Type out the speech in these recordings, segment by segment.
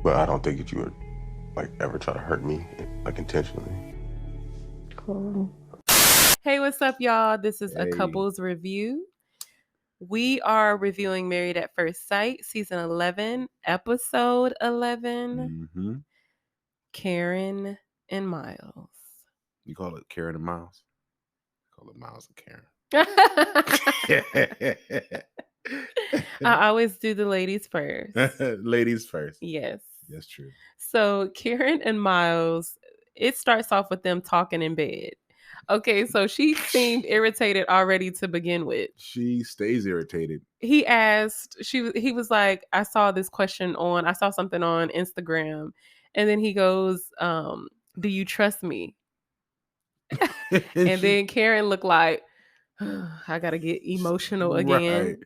But I don't think that you would like ever try to hurt me like intentionally. Cool. Hey, what's up, y'all? This is a Hey. couples review. We are reviewing Married at First Sight, season 11, episode 11, Mm-hmm. Karen and Miles. You call it Karen and Miles? Call it Miles and Karen. I always do the ladies first. Ladies first. Yes. That's true. So Karen and Miles, it starts off with them talking in bed. Okay, so she seemed irritated already to begin with. She stays irritated. He was like, I saw something on Instagram, and then he goes, do you trust me? And then Karen looked like, I gotta get emotional again.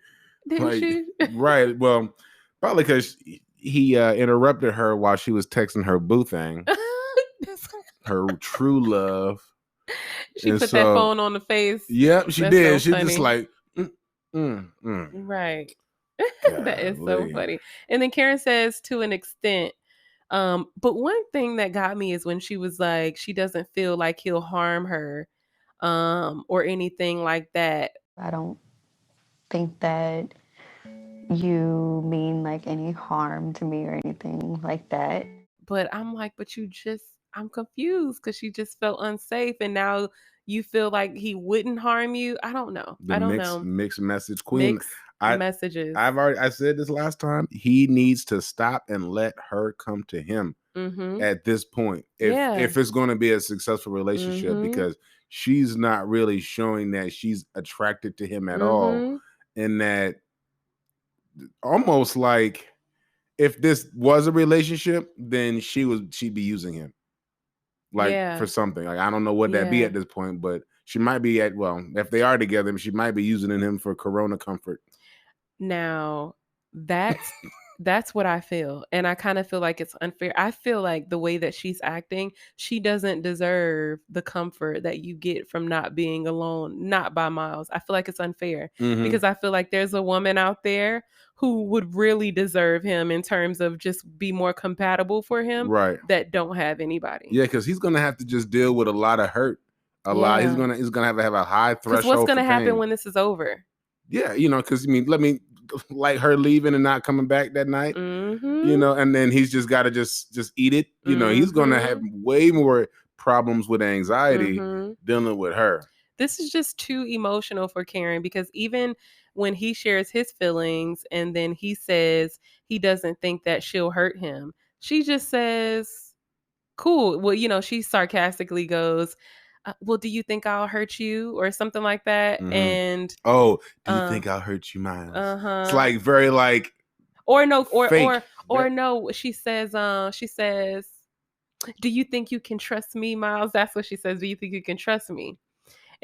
Didn't she? Right. Well, probably because he interrupted her while she was texting her boo thing, her true love. She put that phone on the face. Yep, she That's did. so She just like, right. That is so funny. And then Karen says, to an extent, but one thing that got me is when she was like, she doesn't feel like he'll harm her, or anything like that. I don't think that you mean like any harm to me or anything like that. But I'm like, I'm confused because she just felt unsafe, and now you feel like he wouldn't harm you. I don't know. Mixed message queen. Messages. I said this last time. He needs to stop and let her come to him at this point. If it's going to be a successful relationship, because she's not really showing that she's attracted to him at all, and that almost like if this was a relationship, then she'd be using him for something. Like I don't know what that'd be at this point, but she might be if they are together, she might be using him for corona comfort. Now, that's what I feel. And I kind of feel like it's unfair. I feel like the way that she's acting, she doesn't deserve the comfort that you get from not being alone, not by Miles. I feel like it's unfair because I feel like there's a woman out there who would really deserve him in terms of just be more compatible for him, right? That don't have anybody. Yeah, because he's gonna have to just deal with a lot of hurt. Lot. He's gonna have a high threshold. Because what's gonna happen when this is over? Yeah, because like her leaving and not coming back that night, and then he's just got to just eat it. He's gonna have way more problems with anxiety dealing with her. This is just too emotional for Karen because even when he shares his feelings and then he says he doesn't think that she'll hurt him, she just says, cool. Well, she sarcastically goes, well, do you think I'll hurt you or something like that? And do you think I'll hurt you, Miles? It's like very like or no fake. or no. She says, do you think you can trust me, Miles? That's what she says. Do you think you can trust me?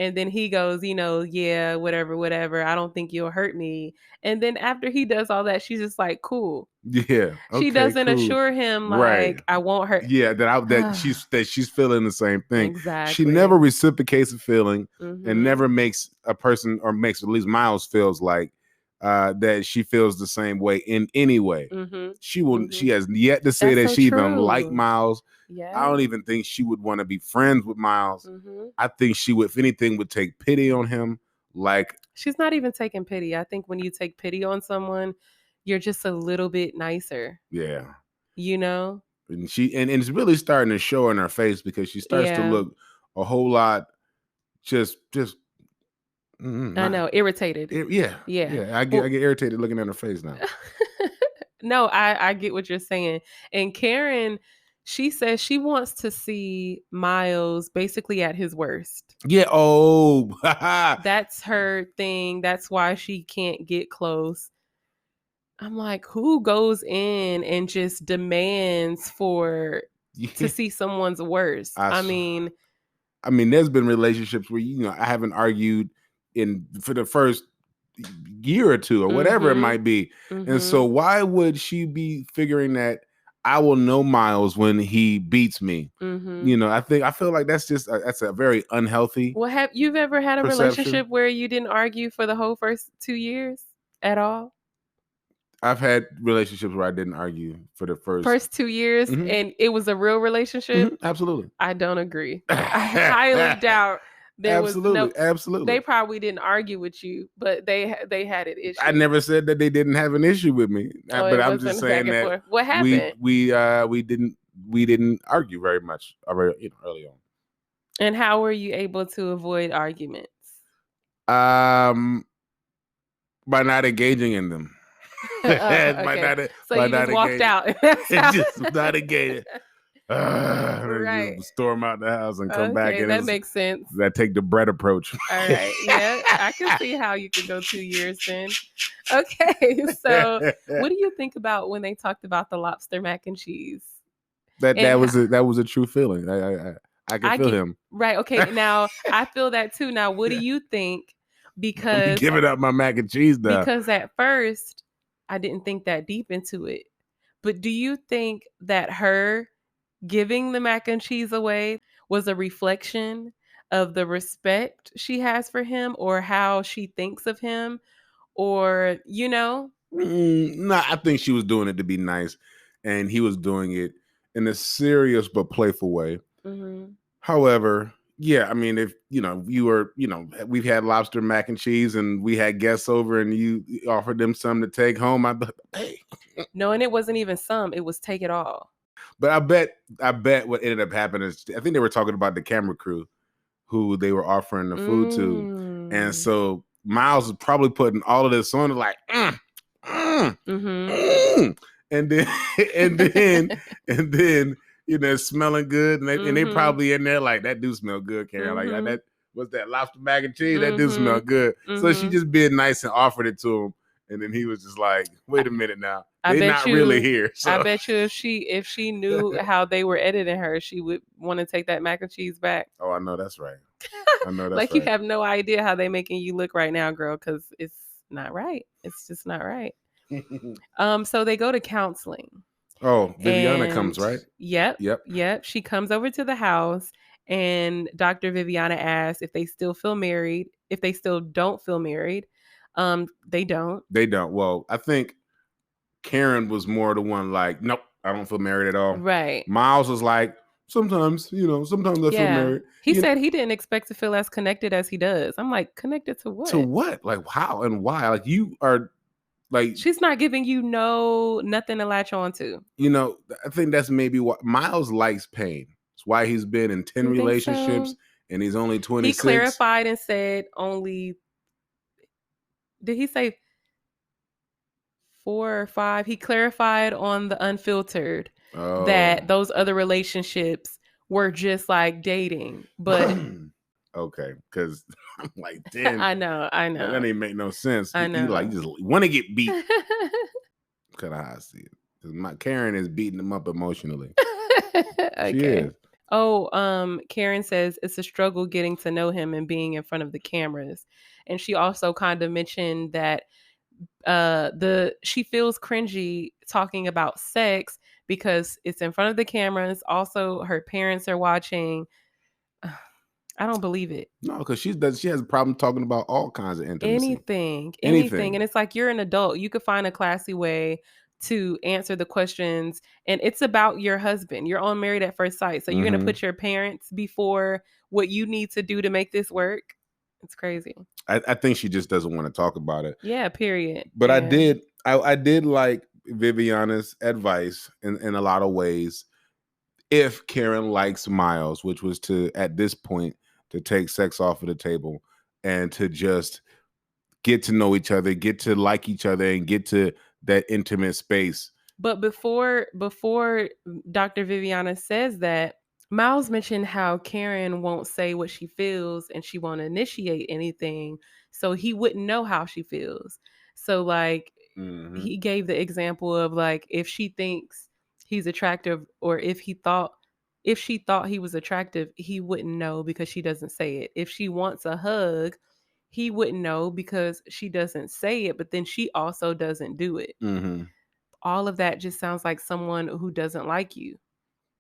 And then he goes, yeah, whatever. I don't think you'll hurt me. And then after he does all that, she's just like, cool. Yeah. Okay, she doesn't assure him like, I won't hurt. Yeah, that she's feeling the same thing. Exactly. She never reciprocates a feeling and never makes a person, or makes at least Miles feels like that she feels the same way in any way. She will. She has yet to say that she even like Miles. Yeah. I don't even think she would want to be friends with Miles. I think she would, if anything, would take pity on him. Like, she's not even taking pity. I think when you take pity on someone, you're just a little bit nicer. Yeah. And it's really starting to show in her face because she starts to look a whole lot just I know, irritated. Yeah. I get irritated looking at her face now. No, I get what you're saying. And Karen, she says she wants to see Miles basically at his worst. Yeah. Oh, that's her thing. That's why she can't get close. I'm like, who goes in and just demands to see someone's worst? I mean, there's been relationships where I haven't argued for the first year or two or whatever it might be, and so why would she be figuring that I will know Miles when he beats me? I feel like that's a very unhealthy. Well, have you ever had a relationship where you didn't argue for the whole first 2 years at all? I've had relationships where I didn't argue for the first 2 years, and it was a real relationship. Absolutely. I don't agree. I highly doubt there was no. Absolutely. They probably didn't argue with you, but they had an issue. I never said that they didn't have an issue with me, but I'm just saying that what happened? We didn't argue very much early on. And how were you able to avoid arguments? By not engaging in them. Okay. So you just walked out. Just not engaging. Right. Just storm out the house and come back. That makes sense. That take the bread approach. All right. Yeah, I can see how you could go 2 years then. Okay. So what do you think about when they talked about the lobster mac and cheese? That was a true feeling. I can feel him. Right. Okay. Now I feel that too. Now, what do you think? Because I'm giving up my mac and cheese now. Because at first I didn't think that deep into it. But do you think that her giving the mac and cheese away was a reflection of the respect she has for him, or how she thinks of him, or No, I think she was doing it to be nice, and he was doing it in a serious but playful way. However, yeah, I mean, if we've had lobster mac and cheese and we had guests over and you offered them some to take home, I'd be like, hey. No, and it wasn't even some, it was take it all. But I bet what ended up happening is, I think they were talking about the camera crew who they were offering the food to. And so Miles was probably putting all of this on, like, and then smelling good, and they probably in there like, that do smell good, Karen. Like, that what's that, lobster mac and cheese? That do smell good. So she just being nice and offered it to him, and then he was just like, wait a minute now, they're not really here. So. I bet you if she knew how they were editing her, she would want to take that mac and cheese back. Oh, I know that's right. I know that's like right. You have no idea how they making you look right now, girl, because it's not right. It's just not right. So they go to counseling. Oh, Viviana comes, right? Yep. She comes over to the house, and Dr. Viviana asks if they still feel married. If they still don't feel married, they don't. Well, I think Karen was more the one like, nope, I don't feel married at all. Right. Miles was like, sometimes I feel married. He said he didn't expect to feel as connected as he does. I'm like, connected to what? To what? Like, how and why? Like, you are like, she's not giving you nothing to latch on to. I think that's maybe what Miles likes pain. It's why he's been in 10 relationships and he's only 26. He clarified and said only, did he say 4 or 5? He clarified on the Unfiltered that those other relationships were just like dating, but okay, because I'm like, damn. I know. That ain't make no sense. I know. You just want to get beat. Kind of how I see it. My Karen is beating him up emotionally. Okay. She is. Oh, Karen says it's a struggle getting to know him and being in front of the cameras. And she also kind of mentioned that she feels cringy talking about sex because it's in front of the cameras. Also, her parents are watching. I don't believe it. No, because she has a problem talking about all kinds of intimacy. Anything. And it's like, you're an adult. You could find a classy way to answer the questions. And it's about your husband. You're on Married at First Sight. So you're going to put your parents before what you need to do to make this work. It's crazy. I think she just doesn't want to talk about it. Yeah, period. But yeah. I did like Viviana's advice in a lot of ways. If Karen likes Miles, which was to, at this point, to take sex off of the table and to just get to know each other, get to like each other, and get to that intimate space. But before Dr. Viviana says that, Miles mentioned how Karen won't say what she feels and she won't initiate anything, so he wouldn't know how she feels. So like, he gave the example of like, if she thinks he's attractive, or if she thought he was attractive, he wouldn't know because she doesn't say it. If she wants a hug, he wouldn't know because she doesn't say it, but then she also doesn't do it. All of that just sounds like someone who doesn't like you.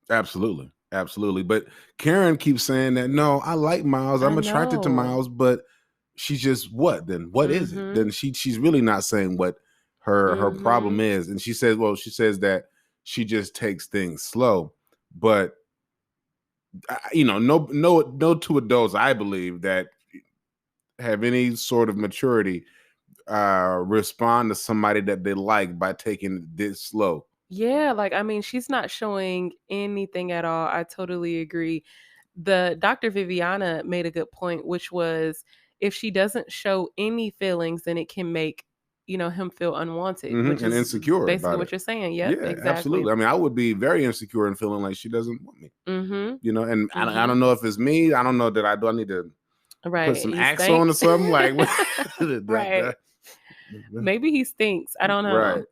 Absolutely. But Karen keeps saying that, no, I like Miles. I'm attracted to Miles, but she's just what? Then what is it? Then she's really not saying what her problem is. And she says that she just takes things slow. But no two adults, I believe, that have any sort of maturity respond to somebody that they like by taking it this slow. Yeah, like, I mean, she's not showing anything at all. I totally agree. The Dr. Viviana made a good point, which was if she doesn't show any feelings, then it can make, him feel unwanted, which and is insecure basically about what it. you're saying. Yep, Yeah, exactly. absolutely. I mean, I would be very insecure and feeling like she doesn't want me. And I don't know if it's me. I don't know that I need to put some axe on or something like. Right. Maybe he stinks. I don't know. Right.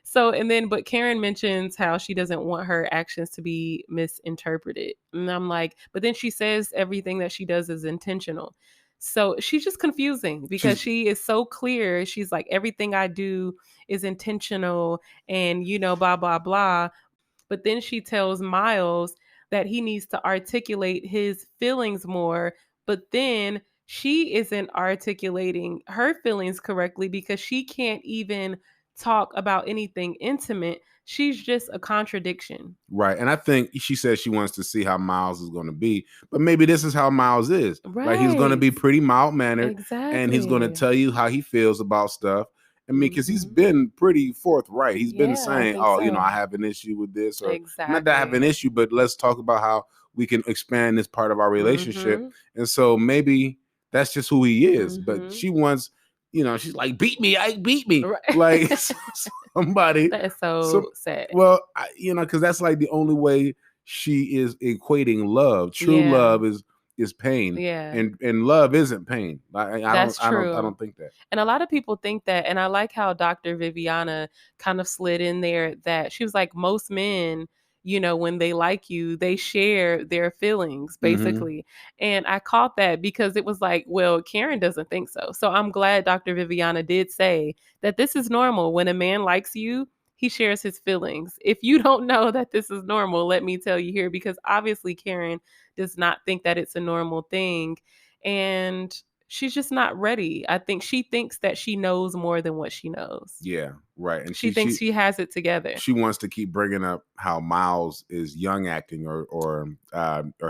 So, but Karen mentions how she doesn't want her actions to be misinterpreted. And I'm like, but then she says everything that she does is intentional. So she's just confusing because she is so clear. She's like, everything I do is intentional and, blah, blah, blah. But then she tells Miles that he needs to articulate his feelings more. But then she isn't articulating her feelings correctly because she can't even talk about anything intimate. She's just a contradiction. Right. And I think she says she wants to see how Miles is going to be, but maybe this is how Miles is. Right. Like, he's going to be pretty mild-mannered. Exactly. And he's going to tell you how he feels about stuff. I mean, because he's been pretty forthright. He's been saying, I have an issue with this, or not that I have an issue, but let's talk about how we can expand this part of our relationship. And so maybe that's just who he is. But she wants, she's like, beat me. Right. Like somebody. That is so sad. Well, because that's like the only way she is equating love. True love is pain. Yeah. And love isn't pain. That's true. I don't think that. And a lot of people think that. And I like how Dr. Viviana kind of slid in there that she was like, most men, when they like you, they share their feelings, basically. And I caught that because it was like, well, Karen doesn't think so. So I'm glad Dr. Viviana did say that this is normal. When a man likes you, he shares his feelings. If you don't know that this is normal, let me tell you here, because obviously Karen does not think that it's a normal thing. And she's just not ready. I think she thinks that she knows more than what she knows. Yeah, right. And she thinks she has it together. She wants to keep bringing up how Miles is young acting or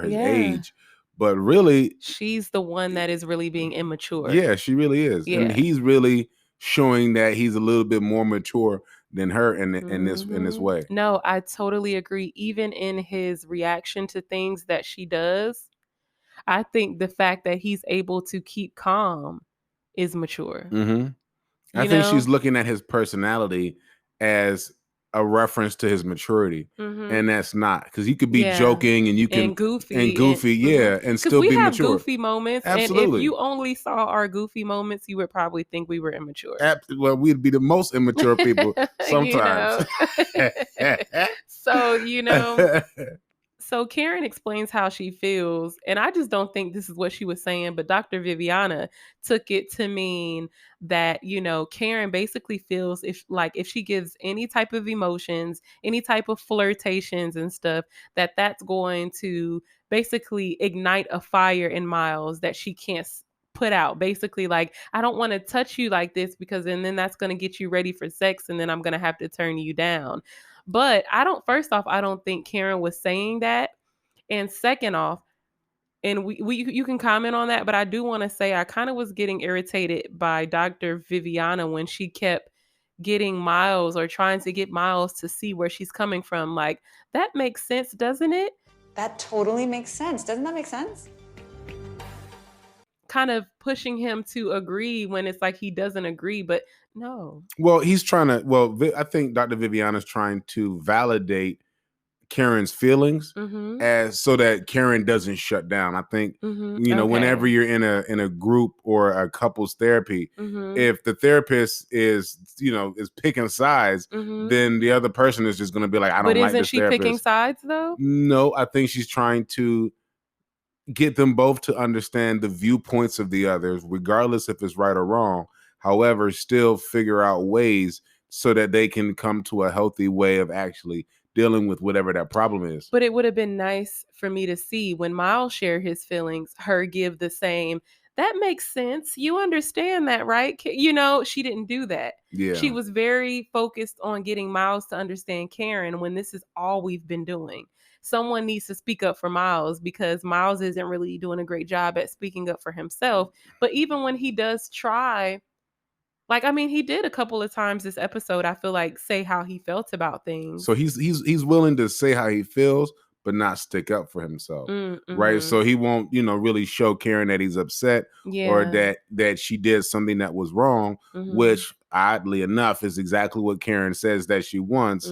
his age, but really she's the one that is really being immature. Yeah, she really is. Yeah. And he's really showing that he's a little bit more mature than her in this way. No, I totally agree. Even in his reaction to things that she does, I think the fact that he's able to keep calm is mature. I think she's looking at his personality as a reference to his maturity, and that's not, because you could be joking and you can and goofy, and still be mature. We have goofy moments, absolutely. And if you only saw our goofy moments, you would probably think we were immature. Well, we'd be the most immature people sometimes. So So Karen explains how she feels, and I just don't think this is what she was saying, but Dr. Viviana took it to mean that, Karen basically feels if she gives any type of emotions, any type of flirtations and stuff, that's going to basically ignite a fire in Miles that she can't put out. Basically, like, I don't want to touch you like this because then that's going to get you ready for sex, and then I'm going to have to turn you down. But first off, I don't think Karen was saying that. And second off, and you can comment on that, but I do want to say I kind of was getting irritated by Dr. Viviana when she kept getting Miles or trying to get Miles to see where she's coming from. Like, that makes sense, doesn't it? That totally makes sense. Doesn't that make sense? Kind of pushing him to agree when it's like he doesn't agree, but no. Well, he's trying to, I think Dr. Viviana's trying to validate Karen's feelings as so that Karen doesn't shut down. I think, whenever you're in a group or a couple's therapy, if the therapist is picking sides, then the other person is just going to be like, I don't like this therapist. But isn't she picking sides though? No, I think she's trying to get them both to understand the viewpoints of the others, regardless if it's right or wrong. However, still figure out ways so that they can come to a healthy way of actually dealing with whatever that problem is. But it would have been nice for me to see when Miles shared his feelings, her give the same. that makes sense. You understand that, right? You know, she didn't do that. Yeah. She was very focused on getting Miles to understand Karen when this is all we've been doing. Someone needs to speak up for Miles because Miles isn't really doing a great job at speaking up for himself. But even when he does try, like, I mean, he did a couple of times this episode, I feel like, say how he felt about things. So he's willing to say how he feels, but not stick up for himself. Mm-hmm. Right. So he won't, really show Karen that he's upset or that she did something that was wrong, which oddly enough is exactly what Karen says that she wants.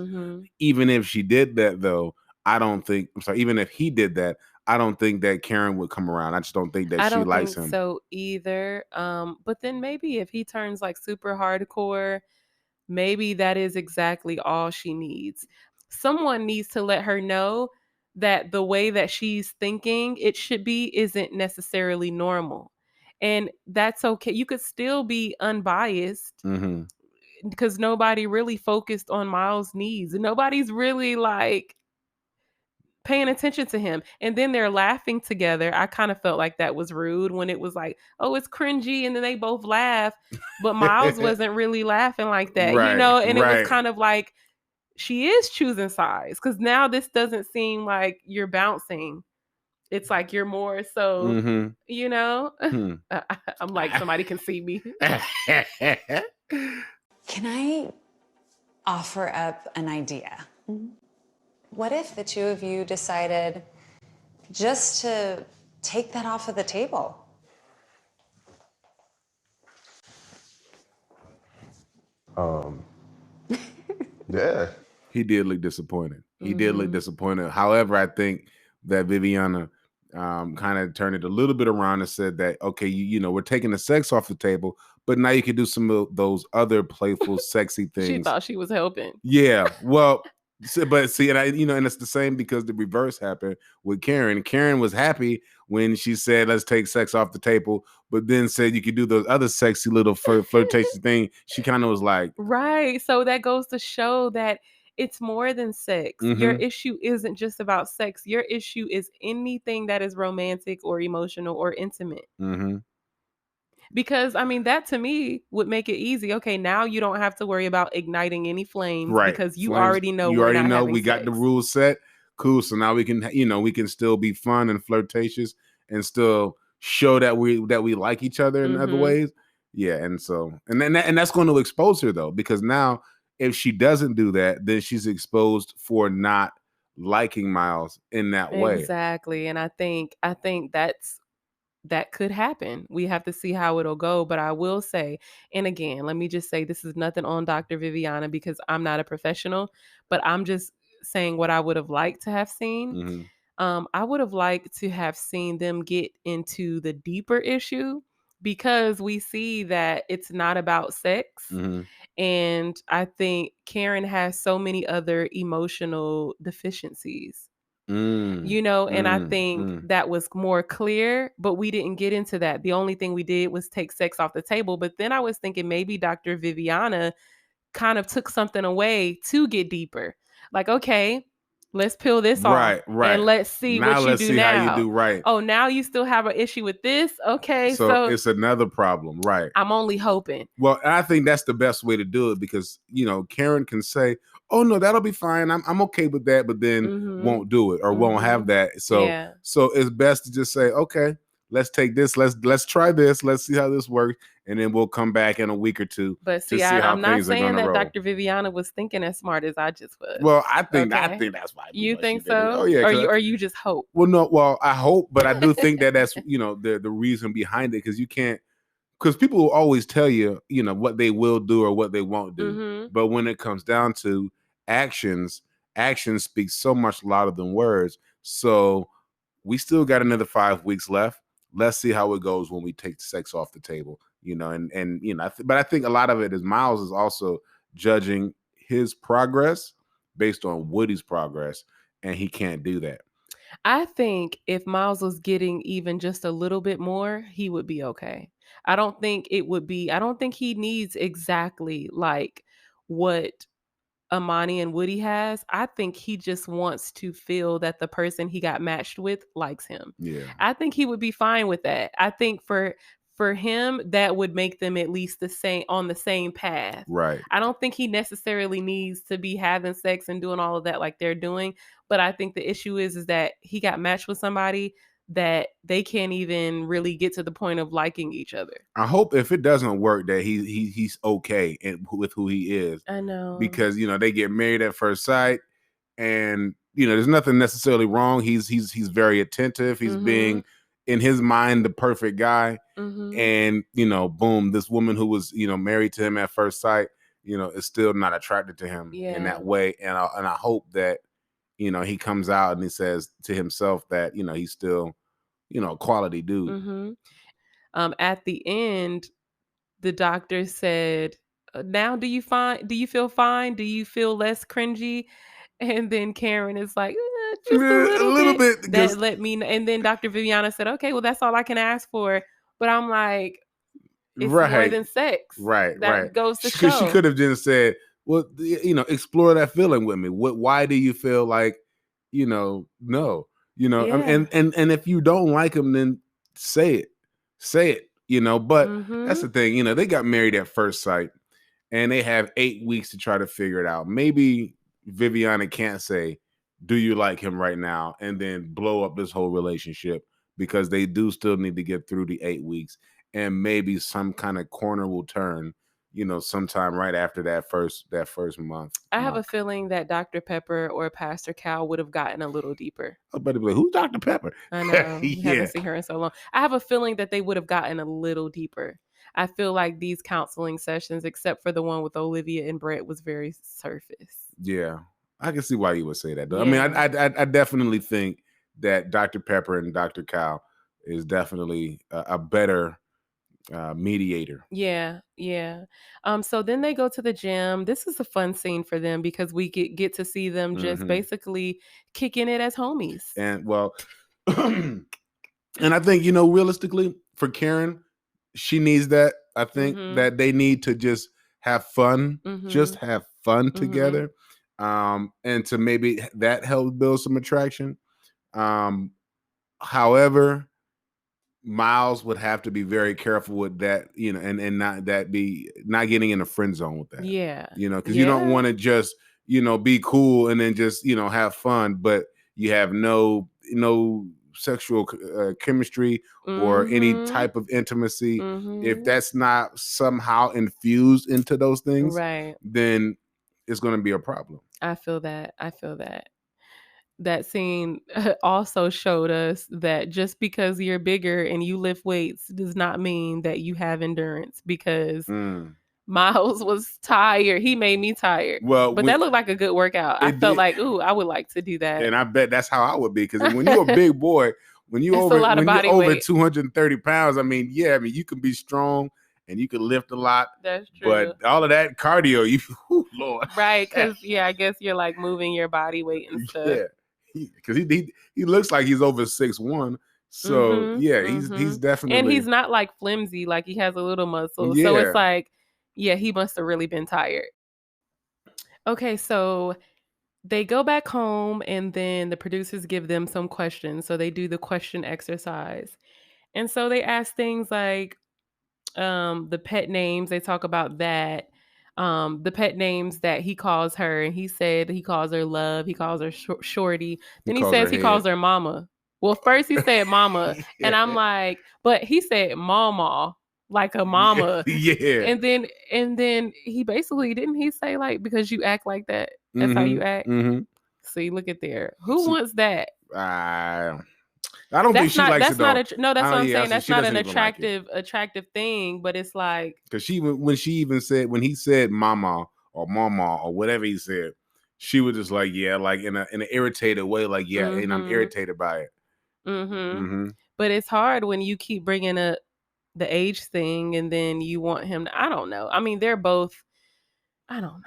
Even if she did that, though, even if he did that, I don't think that Karen would come around. I just don't think that she likes him. So either. But then maybe if he turns like super hardcore, maybe that is exactly all she needs. Someone needs to let her know that the way that she's thinking it should be isn't necessarily normal. And that's okay. You could still be unbiased because nobody really focused on Miles' needs. Nobody's really like paying attention to him. And then they're laughing together. I kind of felt like that was rude when it was like, oh, it's cringy. And then they both laugh. But Miles wasn't really laughing like that, right, And it was kind of like, she is choosing sides. Because now this doesn't seem like you're bouncing. It's like you're more so, I'm like, somebody can see me. Can I offer up an idea? What if the two of you decided just to take that off of the table? Yeah. He did look disappointed. However, I think that Viviana kind of turned it a little bit around and said that, okay, we're taking the sex off the table, but now you can do some of those other playful, sexy things. She thought she was helping. Yeah. Well, but see, and it's the same because the reverse happened with Karen. Karen was happy when she said, let's take sex off the table, but then said you could do those other sexy little flirtation thing. She kind of was like, right. So that goes to show that it's more than sex. Your issue isn't just about sex. Your issue is anything that is romantic or emotional or intimate. Because, I mean, that to me would make it easy. Okay, now you don't have to worry about igniting any flames because you already know we got the rules set. Cool. So now we can, we can still be fun and flirtatious and still show that we like each other in other ways. Yeah. And so, and that's going to expose her though, because now if she doesn't do that, then she's exposed for not liking Miles in that way. Exactly. And I think that could happen. We have to see how it'll go. But I will say, and again, let me just say, this is nothing on Dr. Viviana because I'm not a professional, but I'm just saying what I would have liked to have seen. I would have liked to have seen them get into the deeper issue because we see that it's not about sex. And I think Karen has so many other emotional deficiencies. And I think that was more clear, but we didn't get into that. The only thing we did was take sex off the table. But then I was thinking maybe Dr. Viviana kind of took something away to get deeper. Like, okay, let's peel this off. Right. And let's see now what you do now. How you do right. Oh, now you still have an issue with this? Okay. So it's another problem. Right. I'm only hoping. Well, I think that's the best way to do it because, Karen can say, oh, no, that'll be fine. I'm okay with that, but then won't do it or won't have that. So, so it's best to just say, okay, let's take this. Let's try this. Let's see how this works. And then we'll come back in a week or two. But see, I'm not saying that Dr. Viviana was thinking as smart as I just was. Well, I think that's why. You think so? Oh, yeah. Or you just hope? Well, no. Well, I hope, but I do think that's the reason behind it because you can't. Because people will always tell you, what they will do or what they won't do. But when it comes down to actions speak so much louder than words. So we still got another 5 weeks left. Let's see how it goes when we take sex off the table, but I think a lot of it is Miles is also judging his progress based on Woody's progress, and he can't do that. I think if Miles was getting even just a little bit more, he would be okay. I don't think he needs exactly like what Amani and Woody has. I think he just wants to feel that the person he got matched with likes him. Yeah. I think he would be fine with that. I think for him, that would make them at least on the same path. Right. I don't think he necessarily needs to be having sex and doing all of that like they're doing. But I think the issue is that he got matched with somebody that they can't even really get to the point of liking each other. I hope if it doesn't work that he's okay with who he is. I know. Because, they get married at first sight and, there's nothing necessarily wrong. He's very attentive. He's being, in his mind, the perfect guy. And, boom, this woman who was, married to him at first sight, is still not attracted to him in that way. And I hope that, he comes out and he says to himself that, he's still, a quality dude. At the end, the doctor said, now do you feel fine? Do you feel less cringy? And then Karen is like, just a little bit. That let me know. And then Dr. Viviana said, okay, well, that's all I can ask for. But I'm like, it's more than sex. Right. That goes to show. She could have just said, well, explore that feeling with me. Why do you feel like, no, and if you don't like him, then say it, but that's the thing, they got married at first sight and they have 8 weeks to try to figure it out. Maybe Viviana can't say, do you like him right now? And then blow up this whole relationship, because they do still need to get through the 8 weeks, and maybe some kind of corner will turn, sometime right after that first month. I have a feeling that Dr. Pepper or Pastor Cal would have gotten a little deeper. I better be like, who's Dr. Pepper? I know. You haven't seen her in so long. I have a feeling that they would have gotten a little deeper. I feel like these counseling sessions, except for the one with Olivia and Brett, was very surface. Yeah. I can see why you would say that, though. Yeah. I mean, I definitely think that Dr. Pepper and Dr. Cal is definitely a better mediator. Yeah. So then they go to the gym. This is a fun scene for them because we get to see them just basically kicking it as homies. And well, and I think, realistically for Karen, she needs that. I think that they need to just have fun, just have fun together. And to maybe that help build some attraction. However, Miles would have to be very careful with that, and not getting in a friend zone with that. Yeah. Because you don't want to just, be cool and then just, have fun, but you have no sexual chemistry or any type of intimacy. If that's not somehow infused into those things, right, then it's going to be a problem. I feel that. That scene also showed us that just because you're bigger and you lift weights does not mean that you have endurance, because Miles was tired. He made me tired. Well, but that looked like a good workout. I felt like, ooh, I would like to do that. And I bet that's how I would be, because when you're a big boy, when you're over 230 pounds, you can be strong and you can lift a lot. That's true. But all of that cardio, Lord. Right, because I guess you're like moving your body weight and stuff. Yeah. Because he looks like he's over 6'1", so he's definitely, and he's not like flimsy, like he has a little muscle. So it's like, he must have really been tired. Okay, so they go back home and then the producers give them some questions. So they do the question exercise, and so they ask things like the pet names. They talk about that. The pet names that he calls her, and he said he calls her Love, he calls her Shorty, then he says he calls her Mama. Well, first he said Mama, and I'm like, but he said Mama, like a mama. Yeah. And then he basically, didn't he say like, because you act like that, that's how you act? See, look at there. Who wants that? I don't think she likes it, though. That's what I'm saying. That's not an attractive thing, but it's like, because when he said mama or whatever he said, she was just like, yeah, like in an irritated way, like, yeah, and I'm irritated by it. But it's hard when you keep bringing up the age thing and then you want him to, I don't know. I mean, they're both, I don't know.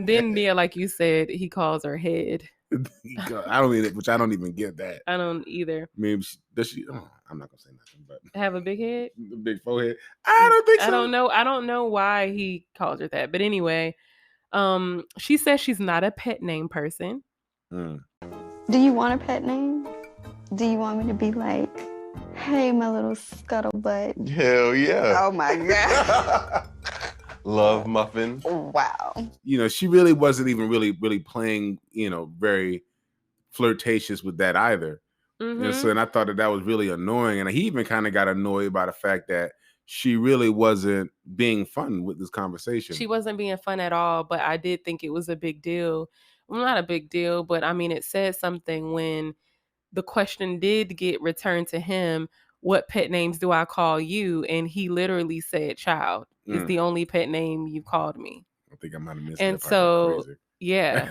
Then Nia, like you said, he calls her head. I don't even get that. I don't either. I mean, does she? Oh, I'm not gonna say nothing. But have a big head, a big forehead. I don't think so. I don't know why he calls her that. But anyway, She says she's not a pet name person. Do you want a pet name? Do you want me to be like, hey, my little scuttlebutt? Hell yeah. Oh my God. Love muffin. Wow. You know, she really wasn't even really playing, you know, very flirtatious with that either. And so, and I thought that was really annoying. And he even kind of got annoyed by the fact that she really wasn't being fun with this conversation. She wasn't being fun at all, but I did think it was a big deal. Well, not a big deal, but I mean, it said something when the question did get returned to him, what pet names do I call you? And he literally said child is the only pet name you called me. I think I might have missed and that part. So, yeah.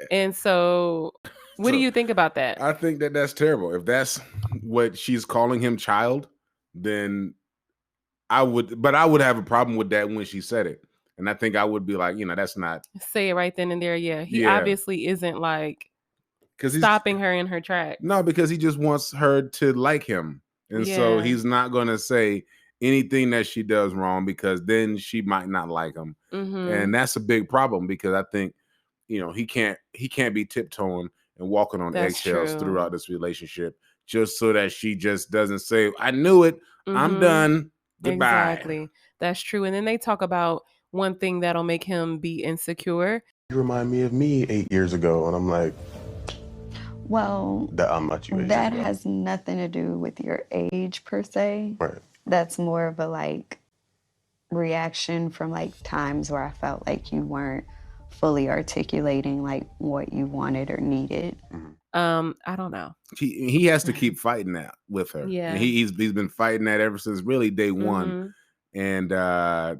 And so, what do you think about that? I think that that's terrible. If that's what she's calling him child, then I would have a problem with that when she said it. And I think I would be like, you know, that's not. Say it right then and there. Yeah. He obviously isn't like stopping her in her tracks. No, because he just wants her to like him. And so he's not going to say anything that she does wrong because then she might not like him. And that's a big problem because I think, you know, he can't be tiptoeing and walking on eggshells throughout this relationship just so that she just doesn't say, I knew it. I'm done. Goodbye. Exactly. That's true. And then they talk about one thing that'll make him be insecure. You remind me of me 8 years ago. And I'm like, well, that has nothing to do with your age per se. Right. That's more of a like reaction from like times where I felt like you weren't fully articulating like what you wanted or needed. I don't know. He has to keep fighting that with her. Yeah. And he's been fighting that ever since really day one. And I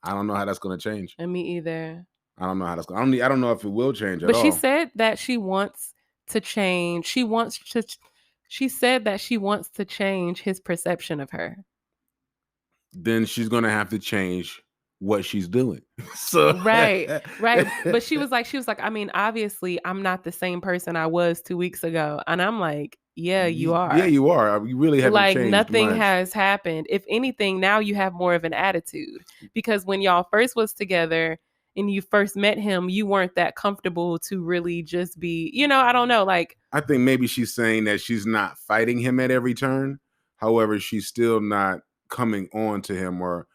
don't know how that's going to change. And me either. I don't know how that's going. I don't know if it will change at all. But she said that she wants to change. She said that she wants to change his perception of her. Then she's going to have to change what she's doing. So right. But she was like, I mean, obviously I'm not the same person I was 2 weeks ago. And I'm like, yeah, you are. Yeah, you are. You really haven't changed nothing much. has happened. If anything, now you have more of an attitude because when y'all first was together and you first met him, you weren't that comfortable to really just be, you know, I don't know. Like, I think maybe she's saying that she's not fighting him at every turn. However, she's still not coming on to him or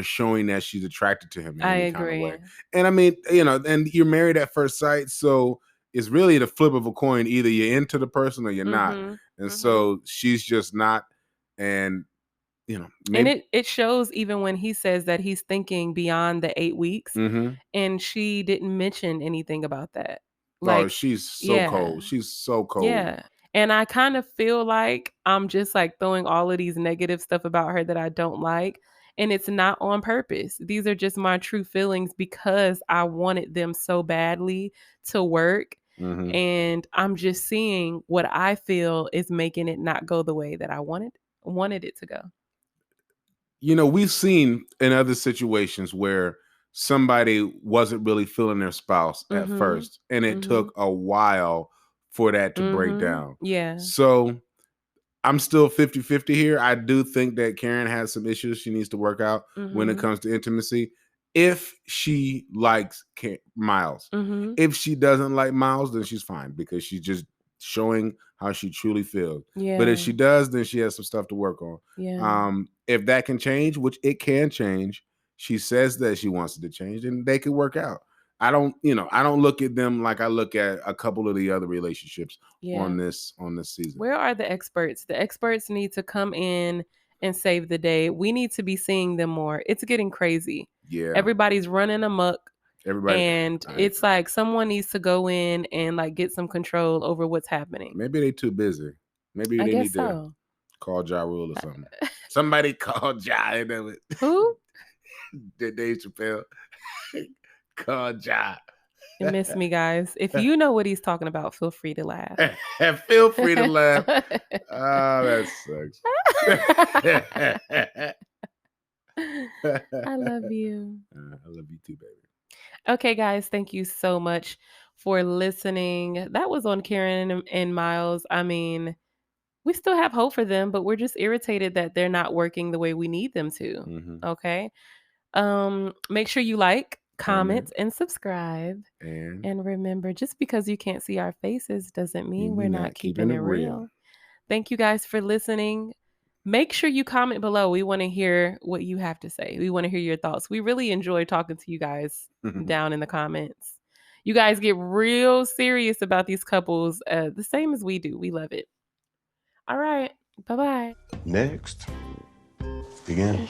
showing that she's attracted to him in any kind of way. And I mean, you know, and you're married at first sight. So it's really the flip of a coin. Either you're into the person or you're not. And so she's just not. And, you know, maybe... and it shows even when he says that he's thinking beyond the 8 weeks and she didn't mention anything about that. Like, she's so cold. She's so cold. Yeah. And I kind of feel like I'm just like throwing all of these negative stuff about her that I don't like. And it's not on purpose. These are just my true feelings because I wanted them so badly to work. And I'm just seeing what I feel is making it not go the way that I wanted it to go. You know, we've seen in other situations where somebody wasn't really feeling their spouse at first. And it took a while for that to break down. Yeah. So I'm still 50-50 here. I do think that Karen has some issues she needs to work out when it comes to intimacy. If she likes Miles. If she doesn't like Miles, then she's fine because she's just showing how she truly feels. Yeah. But if she does, then she has some stuff to work on. Yeah. If that can change, which it can change, she says that she wants it to change, and they could work out. I don't look at them like I look at a couple of the other relationships on this season. Where are the experts? The experts need to come in and save the day. We need to be seeing them more. It's getting crazy. Yeah. Everybody's running amok. And it's like someone needs to go in and like get some control over what's happening. Maybe they're too busy. Maybe they need to call Ja Rule or something. Somebody call Ja. Who? Dave Chappelle. Call Ja. You miss me, guys. If you know what he's talking about, feel free to laugh. Feel free to laugh. Oh, that sucks. I love you. I love you too, baby. Okay, guys, thank you so much for listening. That was on Karen and Miles. I mean, we still have hope for them, but we're just irritated that they're not working the way we need them to. Okay. Make sure you like, comment, and subscribe. And remember, just because you can't see our faces doesn't mean we're not keeping it real. Thank you guys for listening. Make sure you comment below. We want to hear what you have to say. We want to hear your thoughts. We really enjoy talking to you guys down in the comments. You guys get real serious about these couples, the same as we do. We love it. All right. Bye-bye. Next. Begin.